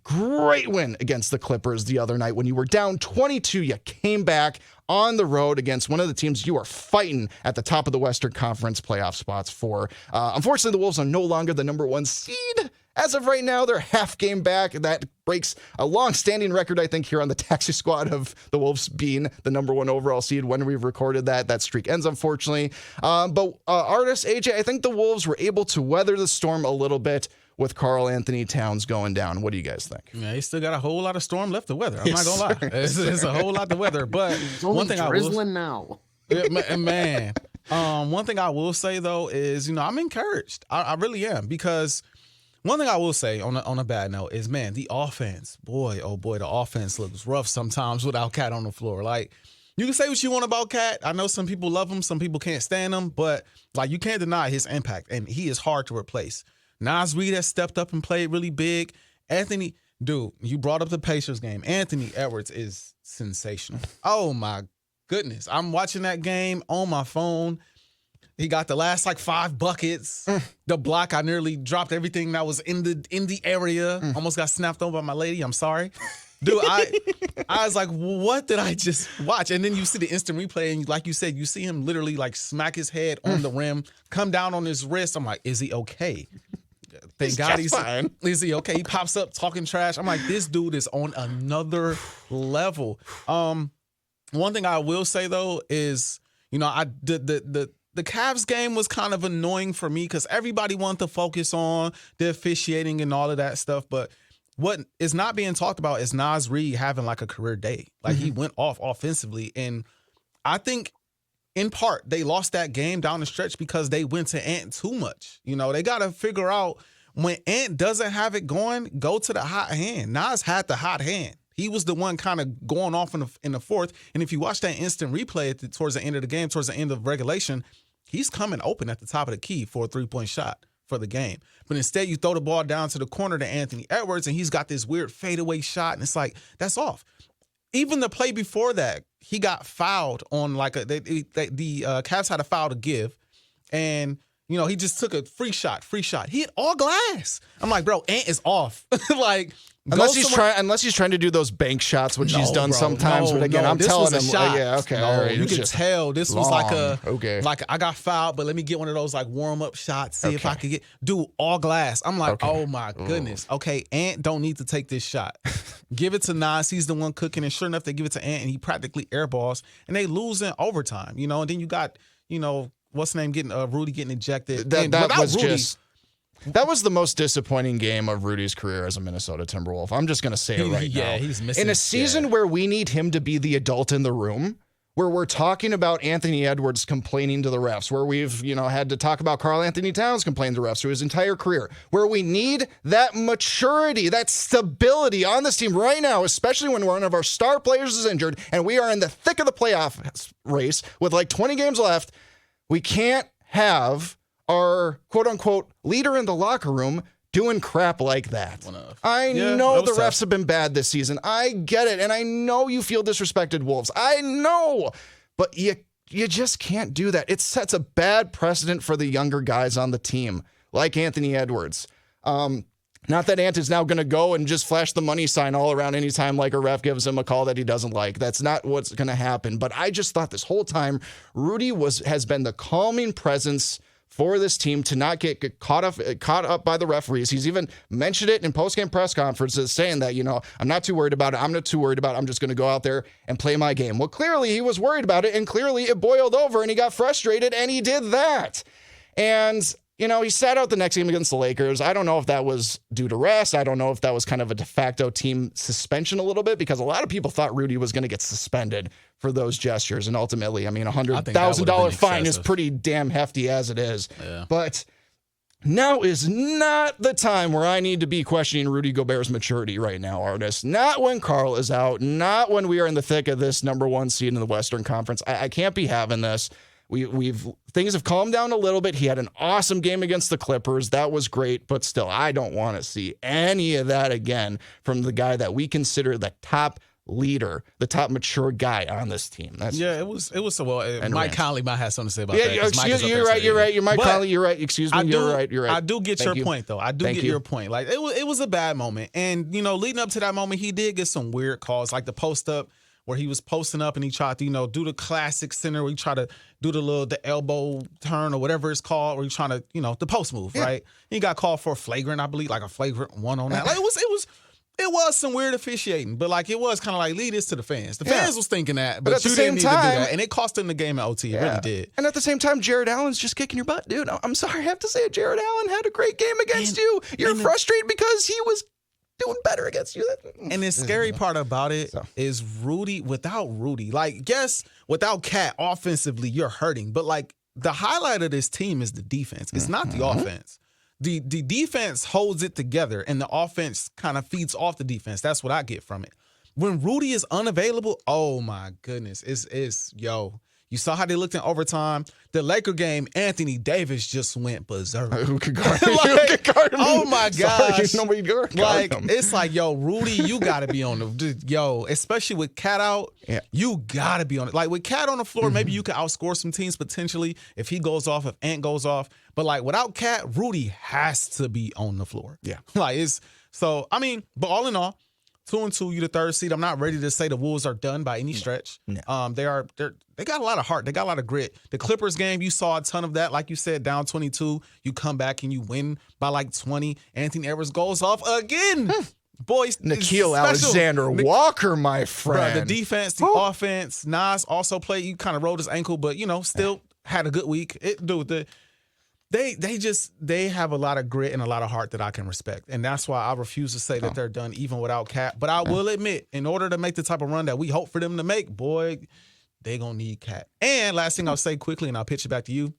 against the Clippers the other night. When you were down 22, you came back on the road against one of the teams you are fighting at the top of the Western Conference playoff spots for. Unfortunately, the Wolves are no longer the number 1 seed. As of right now, they're half game back. That breaks a long-standing record, I think, here on the Taxi Squad of the Wolves being the number 1 overall seed when we've recorded that. That streak ends, unfortunately. But Artis, AJ, I think the Wolves were able to weather the storm a little bit with Karl-Anthony Towns going down. What do you guys think? Yeah, he's still got a whole lot of storm left to weather. I'm not gonna lie, it's a whole lot to weather. But one thing drizzling now. Man, one thing I will say though is, I'm encouraged. I really am, because one thing I will say on a bad note is, man, the offense, boy, oh boy, the offense looks rough sometimes without Cat on the floor. Like, you can say what you want about Cat. I know some people love him, some people can't stand him, but like, you can't deny his impact, and he is hard to replace. Nas Reed has stepped up and played really big. Anthony, dude, you brought up the Pacers game. Anthony Edwards is sensational. Oh my goodness. I'm watching that game on my phone. He got the last 5 buckets. The block, I nearly dropped everything that was in the area. Almost got snapped over by my lady. I'm sorry. Dude, I was like, what did I just watch? And then you see the instant replay, and like you said, you see him literally smack his head on the rim, come down on his wrist. I'm like, is he okay? Thank God he's fine. Is he okay? He pops up talking trash. I'm like, this dude is on another level. One thing I will say though is, the Cavs game was kind of annoying for me because everybody wanted to focus on the officiating and all of that stuff. But what is not being talked about is Nas Reed having a career day. He went off offensively. And I think in part they lost that game down the stretch because they went to Ant too much. They got to figure out, when Ant doesn't have it going, go to the hot hand. Nas had the hot hand. He was the one kind of going off in the fourth. And if you watch that instant replay towards the end of the game, towards the end of regulation, he's coming open at the top of the key for a 3-point shot for the game. But instead, you throw the ball down to the corner to Anthony Edwards, and he's got this weird fadeaway shot, and it's like, that's off. Even the play before that, he got fouled on the Cavs had a foul to give, and he just took a free shot. He hit all glass. I'm like, bro, Ant is off. Unless he's trying to do those bank shots, which he's done sometimes. But again, I'm telling him, okay, all right. You can tell this was I got fouled, but let me get one of those warm up shots, see if I could get all glass. I'm like, oh my goodness. Okay, Ant don't need to take this shot. Give it to Nas. He's the one cooking, and sure enough, they give it to Ant, and he practically airballs, and they lose in overtime. And then you got what's the name Rudy getting ejected. That was the most disappointing game of Rudy's career as a Minnesota Timberwolf. I'm just going to say it right now. Yeah, he's missing. In a season where we need him to be the adult in the room, where we're talking about Anthony Edwards complaining to the refs, where we've, had to talk about Karl-Anthony Towns complaining to the refs through his entire career, where we need that maturity, that stability on this team right now, especially when one of our star players is injured and we are in the thick of the playoff race with 20 games left. We can't have our quote-unquote leader in the locker room doing crap like that. I know the refs have been bad this season. I get it, and I know you feel disrespected, Wolves. I know, but you just can't do that. It sets a bad precedent for the younger guys on the team, like Anthony Edwards. Not that Ant is now going to go and just flash the money sign all around anytime a ref gives him a call that he doesn't like. That's not what's going to happen. But I just thought this whole time Rudy has been the calming presence for this team to not get caught up by the referees. He's even mentioned it in post-game press conferences, saying that, I'm not too worried about it. I'm not too worried about it. I'm just going to go out there and play my game. Well, clearly he was worried about it, and clearly it boiled over, and he got frustrated, and he did that. And he sat out the next game against the Lakers. I don't know if that was due to rest. I don't know if that was kind of a de facto team suspension a little bit, because a lot of people thought Rudy was going to get suspended for those gestures. And ultimately, $100,000 fine is pretty damn hefty as it is. Yeah. But now is not the time where I need to be questioning Rudy Gobert's maturity right now, Artis. Not when Karl is out. Not when we are in the thick of this number 1 seed in the Western Conference. I can't be having this. Things have calmed down a little bit. He had an awesome game against the Clippers. That was great, but still, I don't want to see any of that again from the guy that we consider the top leader, the top mature guy on this team. It was well. Mike Conley might have something to say about that. You're right. You're Mike Conley. You're right. Excuse me. You're right. I do get your point, though. I do get your point. Like it was a bad moment, and leading up to that moment, he did get some weird calls, like the post up where he was posting up and he tried to do the classic center where he tried to do the elbow turn or whatever it's called, where he's trying to the post move, right? He got called for a flagrant, I believe, like a flagrant one on that. Like it was some weird officiating, but like it was kind of like lead this to the fans. The fans was thinking that, but you didn't need to do that, and it cost them the game at OT. It really did. And at the same time, Jared Allen's just kicking your butt, dude. I'm sorry, I have to say it. Jared Allen had a great game against you. You're frustrated because he was doing better against you. And the scary part about it is without Rudy, like, yes, without Cat, offensively, you're hurting. But like the highlight of this team is the defense. It's not the offense. The defense holds it together, and the offense kind of feeds off the defense. That's what I get from it. When Rudy is unavailable, oh my goodness, you saw how they looked in overtime. The Laker game, Anthony Davis just went berserk. Who could guard him? Who could guard him? Oh my gosh. Nobody guard him. It's like, Rudy, you got to be on the, especially with Cat out, you got to be on it. Like with Cat on the floor, maybe you could outscore some teams potentially if he goes off, if Ant goes off. But like without Cat, Rudy has to be on the floor. Yeah. But all in all, 2-2, you the third seed. I'm not ready to say the Wolves are done by any stretch. No. They got a lot of heart. They got a lot of grit. The Clippers game, you saw a ton of that. Like you said, down 22, you come back and you win by like 20. Anthony Edwards goes off again. Boys, Nickeil Alexander-Walker, my friend. Bro, the defense, the offense. Nas also played. You kind of rolled his ankle, but still had a good week. They have a lot of grit and a lot of heart that I can respect. And that's why I refuse to say that they're done even without Cat. But I will admit, in order to make the type of run that we hope for them to make, boy, they going to need Cat. And last thing I'll say quickly, and I'll pitch it back to you.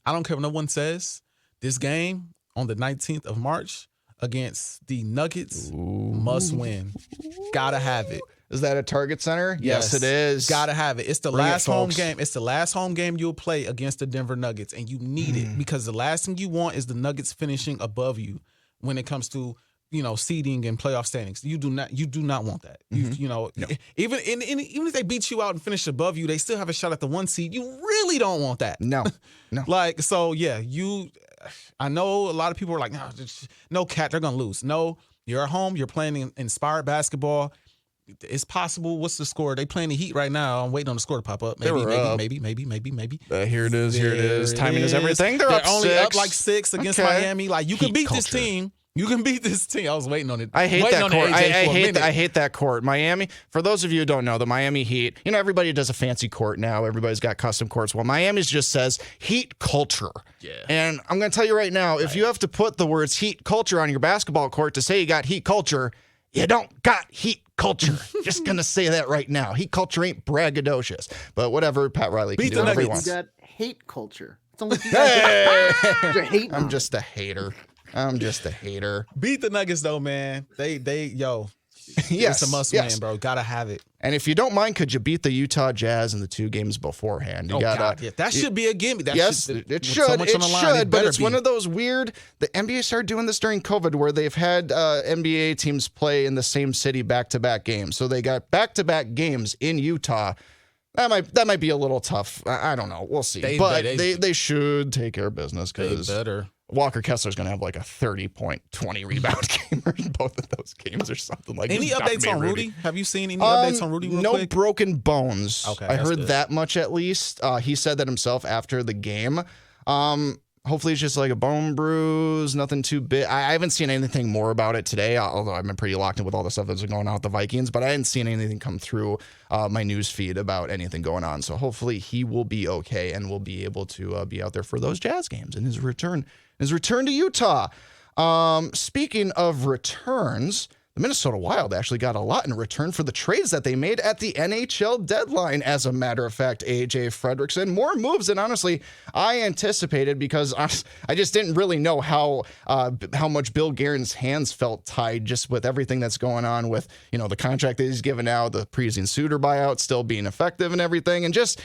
I don't care what no one says. This game on the 19th of March against the Nuggets must win. Gotta have it. Is that a Target Center? Yes, it is. Gotta have it. It's the last home game. It's the last home game you'll play against the Denver Nuggets, and you need it because the last thing you want is the Nuggets finishing above you when it comes to seeding and playoff standings. You do not want that. No. Even if they beat you out and finish above you, they still have a shot at the 1 seed. You really don't want that. No. I know a lot of people are like, no, Cat, they're gonna lose. No, you're at home. You're playing in inspired basketball. It's possible. What's the score? They playing the Heat right now. I'm waiting on the score to pop up. Maybe. Here it is. Timing is everything. They're only 6. up like 6 against Miami. Like you can beat this team. You can beat this team. I was waiting on it. I hate that court. I hate that court. Miami, for those of you who don't know, the Miami Heat, everybody does a fancy court now. Everybody's got custom courts. Well, Miami's just says Heat culture. Yeah. And I'm going to tell you right now, if you have to put the words Heat culture on your basketball court to say you got Heat culture, you don't got Heat culture. Just going to say that right now. Heat culture ain't braggadocious. But whatever, Pat Riley can do whatever he wants. You got hate culture. It's only you guys I'm just a hater. Beat the Nuggets though, man. It's a must win, bro. Gotta have it. And if you don't mind, could you beat the Utah Jazz in the 2 games beforehand? That should be a gimme. It should. But it's one of those weird. The NBA started doing this during COVID, where they've had NBA teams play in the same city back-to-back games. So they got back-to-back games in Utah. That might be a little tough. I don't know. We'll see. They should take care of business because Walker Kessler's going to have like a 30-point, 20-rebound game in both of those games or something like that. Any updates on Rudy? Have you seen any updates on Rudy real quick? No broken bones. Okay, I heard that much at least. He said that himself after the game. Hopefully it's just like a bone bruise, nothing too big. I haven't seen anything more about it today, although I've been pretty locked in with all the stuff that's going on with the Vikings, but I hadn't seen anything come through my news feed about anything going on. So hopefully he will be okay and will be able to be out there for those Jazz games in his return to Utah. Speaking of returns, the Minnesota Wild actually got a lot in return for the trades that they made at the NHL deadline. As a matter of fact, AJ Fredrickson, more moves than honestly I anticipated, because I just didn't really know how much Bill Guerin's hands felt tied just with everything that's going on with, the contract that he's given out, the Parisian Suter buyout still being effective and everything, and just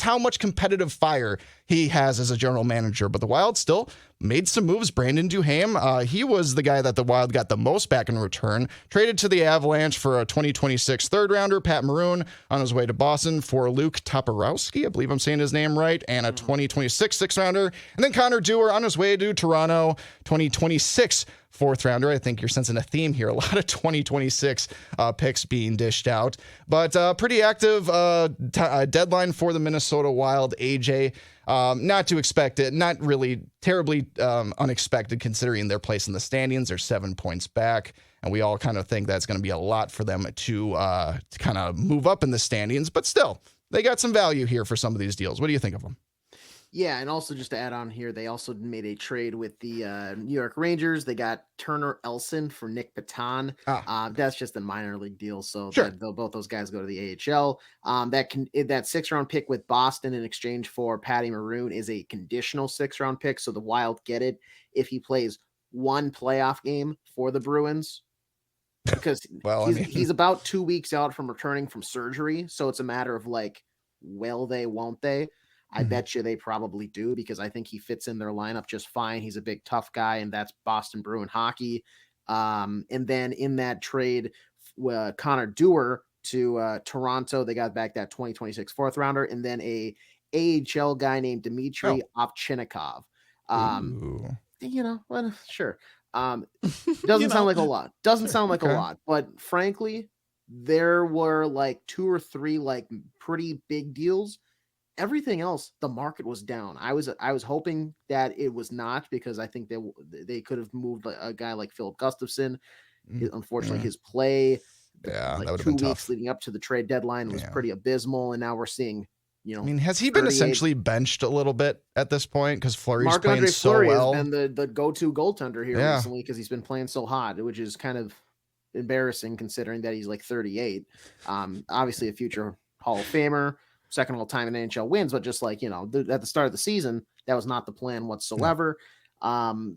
how much competitive fire he has as a general manager. But the Wild still made some moves. Brandon Duhaime, he was the guy that the Wild got the most back in return. Traded to the Avalanche for a 2026 third rounder. Pat Maroon on his way to Boston for Luke Toporowski, I believe I'm saying his name right, and a 2026 sixth rounder. And then Connor Dewar on his way to Toronto, 2026 fourth rounder. I think you're sensing a theme here. A lot of 2026 picks being dished out. But pretty active deadline for the Minnesota Wild, AJ. Not to expect it, not really terribly unexpected considering their place in the standings. They're 7 points back, and we all kind of think that's going to be a lot for them to kind of move up in the standings. But still, they got some value here for some of these deals. What do you think of them? Yeah, and also just to add on here, they also made a trade with the New York Rangers. They got Turner Elson for Nick Paton. That's just a minor league deal, so sure. Both those guys go to the AHL. That 6th-round pick with Boston in exchange for Patty Maroon is a conditional 6th-round pick, so the Wild get it if he plays one playoff game for the Bruins. Because he's about 2 weeks out from returning from surgery, so it's a matter of like, will they, won't they? I bet you they probably do, because I think he fits in their lineup just fine. He's a big, tough guy, and that's Boston Bruin hockey. And then in that trade, Connor Dewar to Toronto, they got back that 2026 fourth rounder, and then a AHL guy named Dmitry Ovchinnikov. Sure. Doesn't sound like a lot. Doesn't sound like a lot, but frankly, there were like 2 or 3 like pretty big deals. Everything else, the market was down. I was hoping that it was not, because I think they could have moved a guy like Philip Gustafson. Unfortunately, his play, that would have 2 been weeks tough leading up to the trade deadline was pretty abysmal, and now we're seeing, has he been essentially benched a little bit at this point because Fleury's playing so Fleury well? has been the go-to goaltender here recently, because he's been playing so hot, which is kind of embarrassing considering that he's like 38. Obviously a future Hall of Famer, second all time in NHL wins, but just like, at the start of the season, that was not the plan whatsoever. And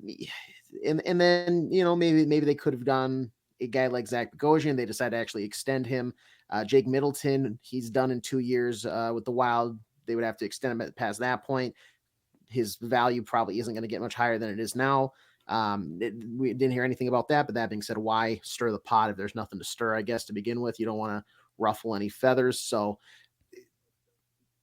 then, maybe they could have done a guy like Zach Bogosian. They decided to actually extend him. Jake Middleton, he's done in 2 years with the Wild. They would have to extend him past that point. His value probably isn't going to get much higher than it is now. We didn't hear anything about that, but that being said, why stir the pot if there's nothing to stir, I guess, to begin with? You don't want to ruffle any feathers. So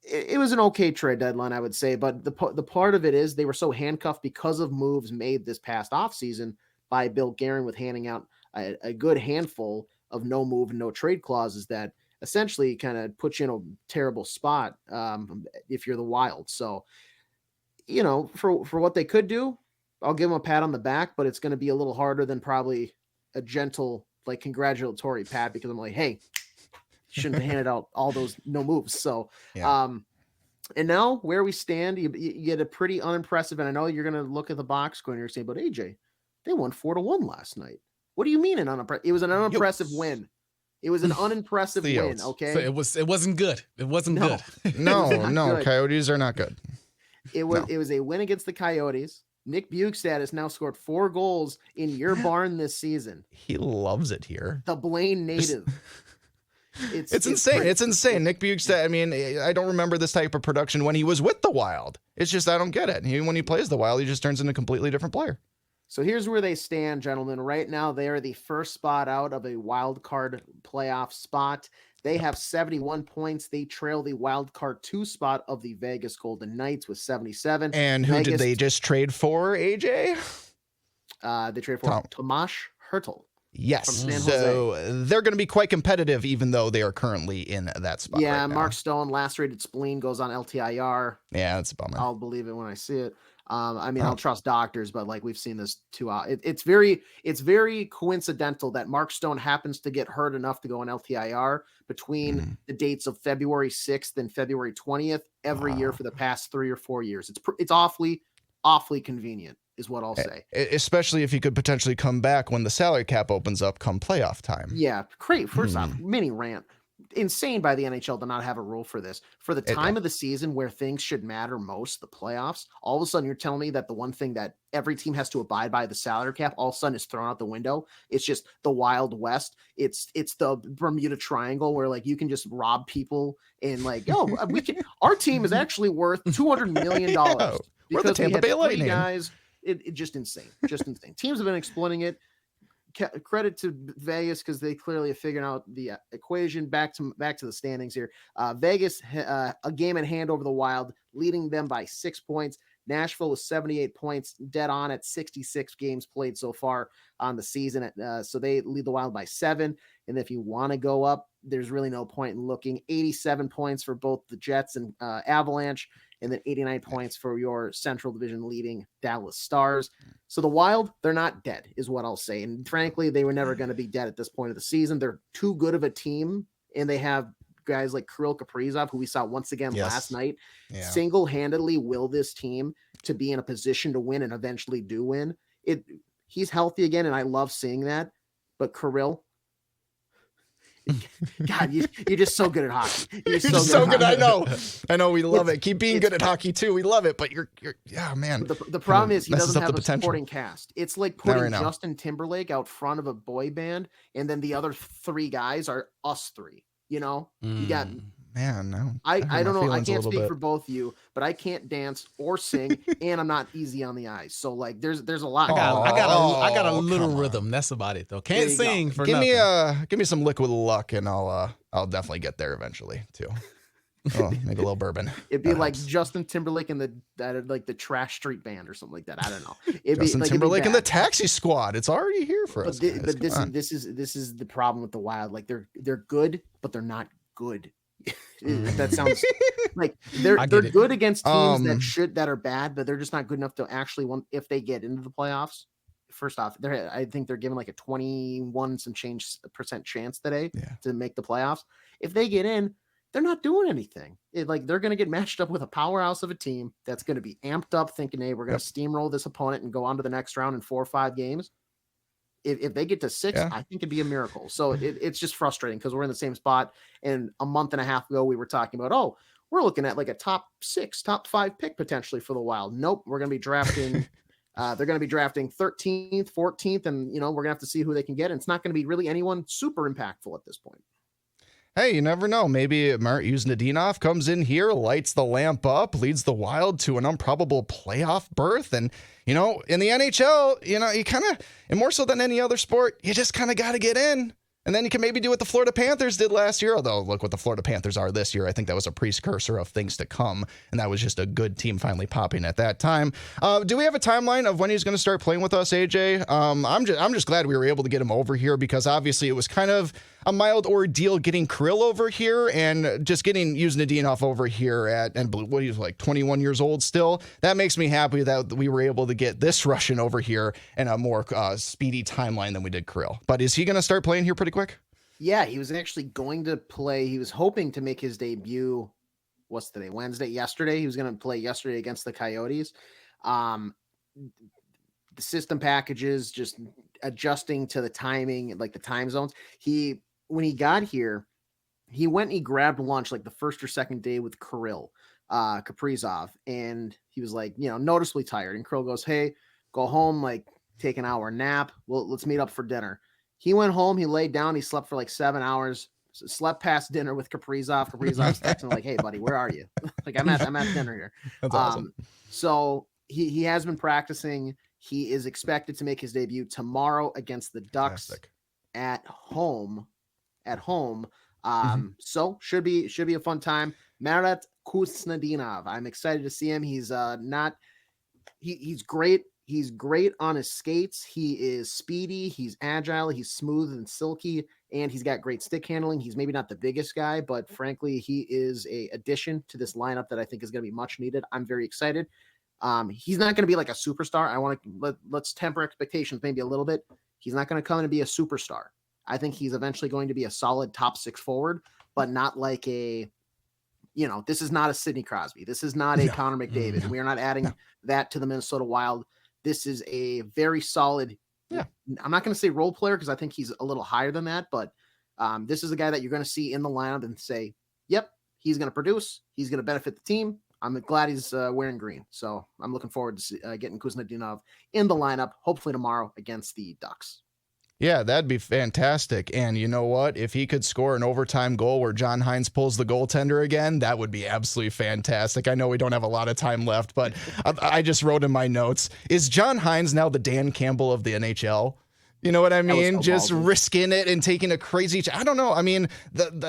it was an okay trade deadline, I would say, but the part of it is they were so handcuffed because of moves made this past offseason by Bill Guerin with handing out a good handful of no move and no trade clauses that essentially kind of put you in a terrible spot if you're the Wild. So, for what they could do, I'll give them a pat on the back, but it's going to be a little harder than probably a gentle, like, congratulatory pat, because I'm like, hey, shouldn't have handed out all those no moves. So, and now where we stand, you get a pretty unimpressive, and I know you're going to look at the box score and you're saying, but AJ, they won 4-1 last night. What do you mean it was an unimpressive win? It was an unimpressive win. Okay. So it wasn't good. It wasn't good. No, good. Coyotes are not good. It was a win against the Coyotes. Nick Bukestad has now scored 4 goals in your barn this season. He loves it here. The Blaine native. It's insane. It's insane. Nick Bukestad, I mean, I don't remember this type of production when he was with the Wild. It's just, I don't get it. When he plays the Wild, he just turns into a completely different player. So here's where they stand, gentlemen. Right now, they are the first spot out of a wild card playoff spot. They have 71 points. They trail the wild card 2 spot of the Vegas Golden Knights with 77. And who did they just trade for, AJ? They traded for Tomas Hertl. Yes. So they're going to be quite competitive, even though they are currently in that spot. Yeah, right now. Mark Stone, lacerated spleen, goes on LTIR. Yeah, that's a bummer. I'll believe it when I see it. I'll trust doctors, but like we've seen this it's very coincidental that Mark Stone happens to get hurt enough to go on LTIR between the dates of February 6th and February 20th every year for the past 3 or 4 years. It's awfully convenient is what I'll say. Especially if he could potentially come back when the salary cap opens up come playoff time. Yeah, great. First off, mini rant. Insane by the NHL to not have a rule for this. For the time of the season where things should matter most, the playoffs, all of a sudden you're telling me that the one thing that every team has to abide by, the salary cap, all of a sudden is thrown out the window. It's just the Wild West. It's the Bermuda Triangle where like you can just rob people and like, our team is actually worth $200 million We're the Tampa Bay Lightning guys. It just insane. Just insane. Teams have been exploiting it. Credit to Vegas because they clearly have figured out the equation. Back to the standings here. Vegas a game in hand over the Wild, leading them by 6 points. Nashville with 78 points, dead on at 66 games played so far on the season. So they lead the Wild by 7. And if you want to go up, there's really no point in looking. 87 points for both the Jets and Avalanche, and then 89 points for your Central Division leading Dallas Stars. So the Wild, they're not dead, is what I'll say. And frankly, they were never going to be dead at this point of the season. They're too good of a team, and they have guys like Kirill Kaprizov, who we saw once again last night, single-handedly will this team to be in a position to win and eventually do win. He's healthy again, and I love seeing that. But Kirill, God, you're just so good at hockey. You're so good. I know. We love it. Keep being good at hockey too. We love it. But you're man. The problem is he doesn't have a supporting cast. It's like putting Justin Timberlake out front of a boy band, and then the other 3 guys are us 3. You know, you got no. I don't know. I can't speak for both of you, but I can't dance or sing, and I'm not easy on the eyes. So like, there's a lot. I got a little rhythm. That's about it, though. Can't sing for nothing. Give me some Liquid Luck, and I'll definitely get there eventually too. Oh, maybe a little bourbon. It'd be like Justin Timberlake and the Trash Street Band or something like that. I don't know. Justin Timberlake and the Taxi Squad. It's already here for us. But this is the problem with the Wild. Like they're good, but they're not good. That sounds like they're good against teams that are bad, but they're just not good enough to actually want if they get into the playoffs. First off, I think they're given like a 21 some change % chance today to make the playoffs. If they get in, they're not doing anything. They're going to get matched up with a powerhouse of a team that's going to be amped up thinking, hey, we're going to steamroll this opponent and go on to the next round in 4 or 5 games. If they get to 6, I think it'd be a miracle. So it's just frustrating because we're in the same spot. And a month and a half ago, we were talking about, we're looking at like a top 6, top 5 pick potentially for the Wild. Nope. We're going to be drafting. They're going to be drafting 13th, 14th, and we're going to have to see who they can get. And it's not going to be really anyone super impactful at this point. Hey, you never know. Maybe Mart Yuznadinov comes in here, lights the lamp up, leads the Wild to an improbable playoff berth. And, in the NHL, you kind of, and more so than any other sport, you just kind of got to get in. And then you can maybe do what the Florida Panthers did last year. Although, look what the Florida Panthers are this year. I think that was a precursor of things to come. And that was just a good team finally popping at that time. Do we have a timeline of when he's going to start playing with us, AJ? I'm just glad we were able to get him over here because obviously it was kind of a mild ordeal getting Kirill over here and just getting Yuznadinov over here and what he's like 21 years old still. That makes me happy that we were able to get this Russian over here in a more speedy timeline than we did Kirill. But is he going to start playing here pretty quick? Yeah, he was actually going to play. He was hoping to make his debut. What's today? Wednesday. Yesterday. He was going to play yesterday against the Coyotes. The system packages just adjusting to the timing, like the time zones. When he got here, he went and he grabbed lunch like the first or second day with Kirill Kaprizov, and he was like, noticeably tired. And Kirill goes, "Hey, go home, like take an hour nap. Well, let's meet up for dinner." He went home, he laid down, he slept for like 7 hours, slept past dinner with Kaprizov. Kaprizov's texting like, "Hey, buddy, where are you?" Like, I'm at dinner here. That's awesome. So he has been practicing. He is expected to make his debut tomorrow against the Ducks at home. So should be a fun time. Marat Kuznadinov. I'm excited to see him. He's he's great. He's great on his skates. He is speedy. He's agile. He's smooth and silky, and he's got great stick handling. He's maybe not the biggest guy, but frankly, he is a addition to this lineup that I think is going to be much needed. I'm very excited. He's not going to be like a superstar. Let's temper expectations maybe a little bit. He's not going to come in and be a superstar. I think he's eventually going to be a solid top 6 forward, but not like this is not a Sidney Crosby. This is not a Connor McDavid. We are not adding that to the Minnesota Wild this is a very solid. Yeah. I'm not going to say role player because I think he's a little higher than that, but this is a guy that you're going to see in the lineup and say, yep, he's going to produce. He's going to benefit the team. I'm glad he's wearing green. So I'm looking forward to getting Kuznetsov in the lineup, hopefully tomorrow against the Ducks. Yeah, that'd be fantastic. And you know what? If he could score an overtime goal where John Hines pulls the goaltender again, that would be absolutely fantastic. I know we don't have a lot of time left, but I just wrote in my notes, is John Hines now the Dan Campbell of the NHL? You know what I mean? Just risking it and taking a crazy. I don't know. I mean,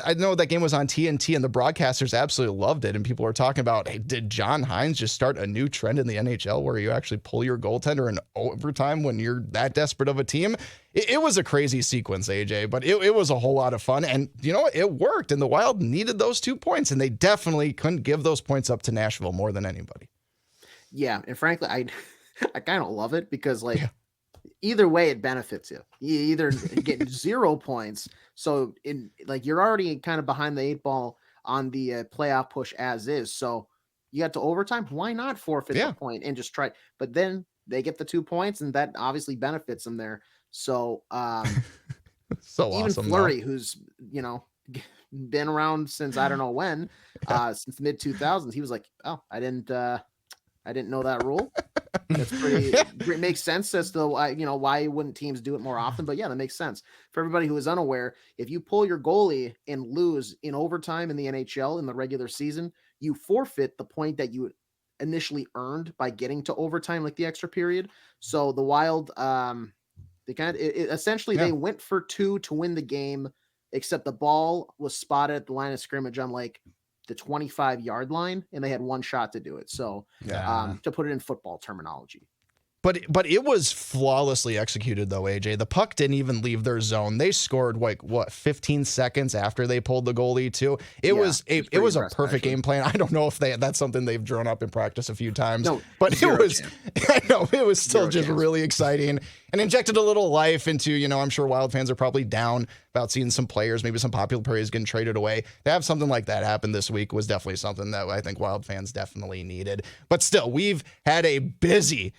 I know that game was on TNT and the broadcasters absolutely loved it. And people were talking about, hey, did John Hines just start a new trend in the NHL where you actually pull your goaltender in overtime when you're that desperate of a team? It was a crazy sequence, AJ, but it was a whole lot of fun. And you know what? It worked. And the Wild needed those 2 points. And they definitely couldn't give those points up to Nashville more than anybody. Yeah. And frankly, I kind of love it because either way, it benefits you. You either get 0 points, so you're already kind of behind the 8 ball on the playoff push as is. So you got to overtime. Why not forfeit the point and just try? But then they get the 2 points, and that obviously benefits them there. So, so even awesome, Fleury, who's been around since I don't know when, since the mid 2000s, he was like, "Oh, I didn't know that rule." That's it makes sense as to why wouldn't teams do it more often. But yeah, that makes sense. For everybody who is unaware, if you pull your goalie and lose in overtime in the NHL in the regular season, you forfeit the point that you initially earned by getting to overtime, like the extra period. So the Wild, they went for 2 to win the game, except the ball was spotted at the line of scrimmage on the 25-yard line, and they had 1 shot to do it. So to put it in football terminology. But it was flawlessly executed, though, AJ. The puck didn't even leave their zone. They scored 15 seconds after they pulled the goalie too. It was a perfect game plan. I don't know if that's something they've drawn up in practice a few times. No, but it was still just really exciting and injected a little life into, I'm sure Wild fans are probably down about seeing some players, maybe some popular players getting traded away. To have something like that happen this week was definitely something that I think Wild fans definitely needed. But still, we've had a busy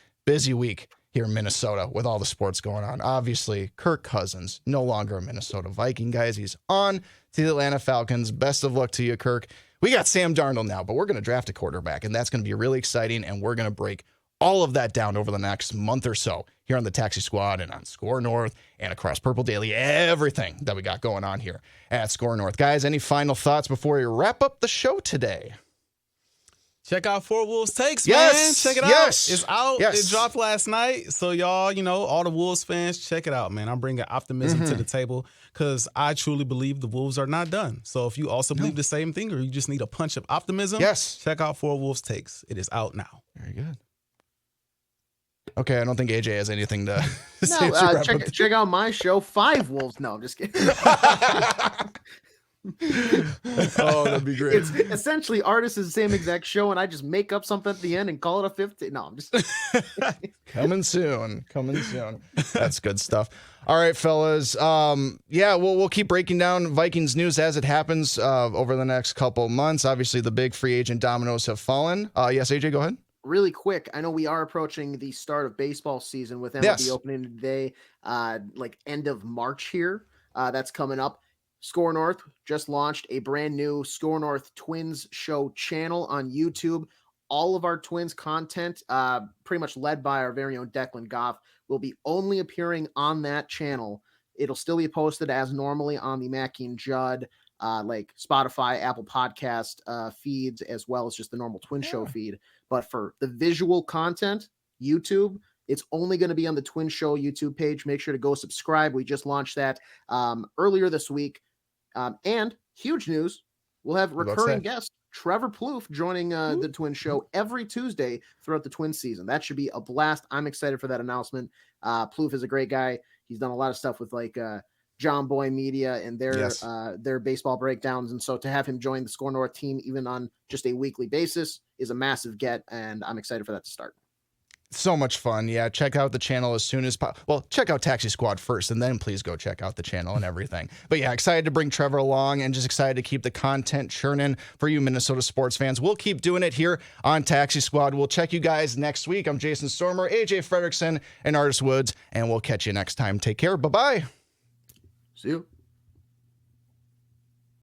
week here in Minnesota with all the sports going on. Obviously, Kirk Cousins, no longer a Minnesota Viking, guys. He's on to the Atlanta Falcons. Best of luck to you, Kirk. We got Sam Darnold now, but we're going to draft a quarterback, and that's going to be really exciting, and we're going to break all of that down over the next month or so here on the Taxi Squad and on SKOR North and across Purple Daily, everything that we got going on here at SKOR North. Guys, any final thoughts before we wrap up the show today? Check out 4 Wolves Takes, man. Check it out. It's out. It dropped last night. So y'all, all the Wolves fans, check it out, man. I'm bringing optimism to the table because I truly believe the Wolves are not done. So if you also believe the same thing or you just need a punch of optimism, check out 4 Wolves Takes. It is out now. Very good. Okay, I don't think AJ has anything to say. Check out my show, 5 Wolves. No, I'm just kidding. Oh, that'd be great. It's essentially Artis is the same exact show, and I just make up something at the end and call it a 15. No, I'm just coming soon. That's good stuff. All right, fellas. We'll keep breaking down Vikings news as it happens over the next couple months. Obviously, the big free agent dominoes have fallen. Yes, AJ, go ahead. Really quick, I know we are approaching the start of baseball season with MLB opening today, end of March here. That's coming up. SKOR North just launched a brand new SKOR North Twins show channel on YouTube. All of our Twins content, pretty much led by our very own Declan Goff, will be only appearing on that channel. It'll still be posted as normally on the Mackey and Judd, Spotify, Apple Podcast feeds, as well as just the normal Twin Show feed. But for the visual content, YouTube, it's only going to be on the Twin Show YouTube page. Make sure to go subscribe. We just launched that earlier this week. And huge news, we'll have recurring guest Trevor Plouffe joining the Twin Show every Tuesday throughout the Twin season. That should be a blast. I'm excited for that announcement. Plouffe is a great guy. He's done a lot of stuff with John Boy Media and their baseball breakdowns. And so to have him join the SKOR North team, even on just a weekly basis, is a massive get. And I'm excited for that to start. So much fun. Yeah, check out the channel as soon as possible. Well, check out Taxi Squad first, and then please go check out the channel and everything. But yeah, excited to bring Trevor along and just excited to keep the content churning for you Minnesota sports fans. We'll keep doing it here on Taxi Squad. We'll check you guys next week. I'm Jason Stormer, AJ Fredrickson, and Artis Woods, and we'll catch you next time. Take care. Bye-bye. See you.